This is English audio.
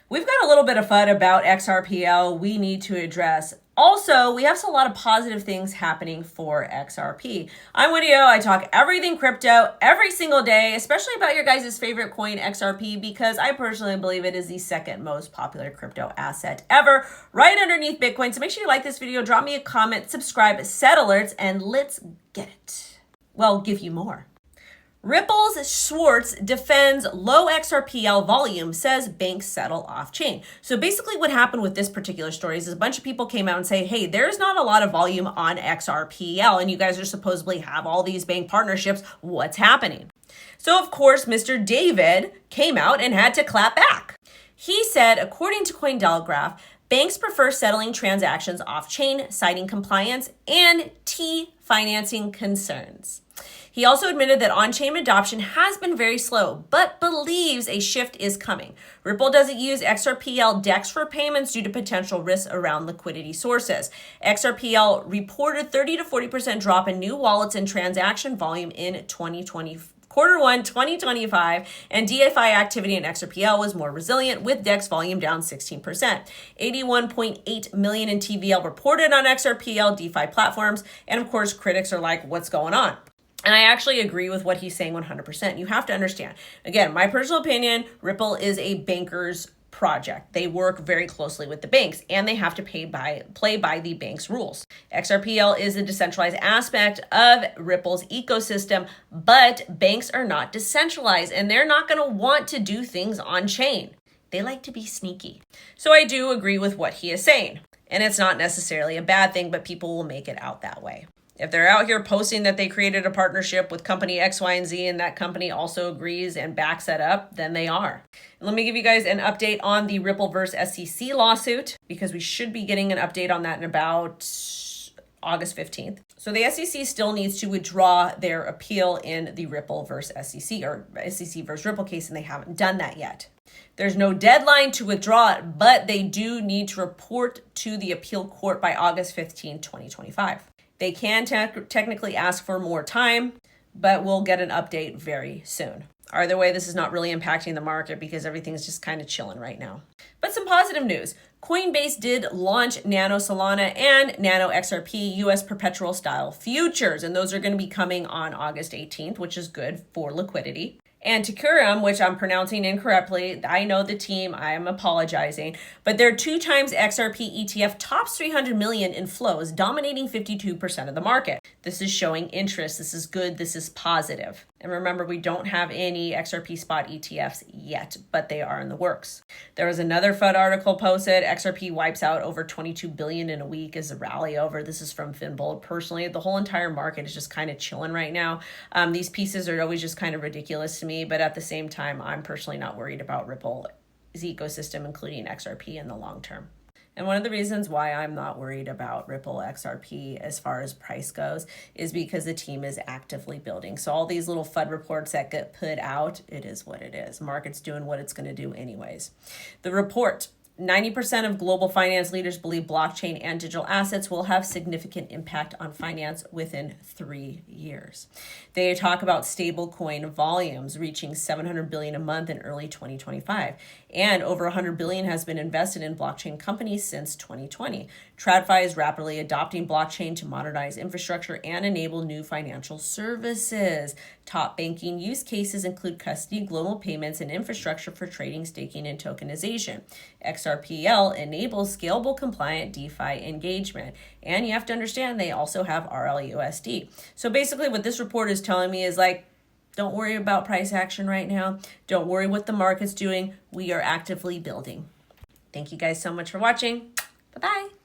We've got a little bit of FUD about XRPL we need to address. Also, we have a lot of positive things happening for XRP. I'm WendyO. I talk everything crypto every single day, especially about your guys' favorite coin, XRP, because I personally believe it is the second most popular crypto asset ever, right underneath Bitcoin. So make sure you like this video, drop me a comment, subscribe, set alerts, and let's get it. Well, give you more. Ripple's Schwartz defends low XRPL volume, says banks settle off-chain. So basically what happened with this particular story is a bunch of people came out and say, hey, there's not a lot of volume on XRPL, and you guys are supposedly have all these bank partnerships. What's happening? So of course, Mr. David came out and had to clap back. He said, according to Cointelegraph, banks prefer settling transactions off-chain, citing compliance and financing concerns. He also admitted that on-chain adoption has been very slow, but believes a shift is coming. Ripple doesn't use XRPL DEX for payments due to potential risks around liquidity sources. XRPL reported 30 to 40% drop in new wallets and transaction volume in Q1 2025, and DeFi activity in XRPL was more resilient, with DEX volume down 16%. 81.8 million in TVL reported on XRPL DeFi platforms, and of course, critics are like, what's going on? And I actually agree with what he's saying 100%. You have to understand, again, my personal opinion, Ripple is a banker's project. They work very closely with the banks, and they have to play by the bank's rules. XRPL is a decentralized aspect of Ripple's ecosystem, but banks are not decentralized, and they're not going to want to do things on chain. They like to be sneaky. So I do agree with what he is saying, and it's not necessarily a bad thing, but people will make it out that way. If they're out here posting that they created a partnership with company X, Y, and Z, and that company also agrees and backs that up, then they are. And let me give you guys an update on the Ripple versus SEC lawsuit, because we should be getting an update on that in about August 15th. So the SEC still needs to withdraw their appeal in the Ripple versus SEC, or SEC versus Ripple case, and they haven't done that yet. There's no deadline to withdraw it, but they do need to report to the appeal court by August 15, 2025. They can technically ask for more time, but we'll get an update very soon. Either way, this is not really impacting the market because everything's just kind of chilling right now. But some positive news. Coinbase did launch Nano Solana and Nano XRP US perpetual style futures, and those are going to be coming on August 18th, which is good for liquidity. And Ethereum, which I'm pronouncing incorrectly, I know the team, I am apologizing, but their 2x XRP ETF tops 300 million in flows, dominating 52% of the market. This is showing interest. This is good. This is positive. And remember, we don't have any XRP spot ETFs yet, but they are in the works. There was another FUD article posted. XRP wipes out over 22 billion in a week as a rally over. This is from Finbold. Personally, the whole entire market is just kind of chilling right now. These pieces are always just kind of ridiculous to me, but at the same time, I'm personally not worried about Ripple's ecosystem, including XRP in the long term. And one of the reasons why I'm not worried about Ripple XRP as far as price goes is because the team is actively building. So all these little FUD reports that get put out, it is what it is. Market's doing what it's going to do anyways. The report. 90% of global finance leaders believe blockchain and digital assets will have significant impact on finance within 3 years. They talk about stablecoin volumes reaching 700 billion a month in early 2025, and over 100 billion has been invested in blockchain companies since 2020. TradFi is rapidly adopting blockchain to modernize infrastructure and enable new financial services. Top banking use cases include custody, global payments, and infrastructure for trading, staking, and tokenization. XRPL enables scalable, compliant DeFi engagement. And you have to understand they also have RLUSD. So basically what this report is telling me is like, don't worry about price action right now. Don't worry what the market's doing. We are actively building. Thank you guys so much for watching. Bye-bye.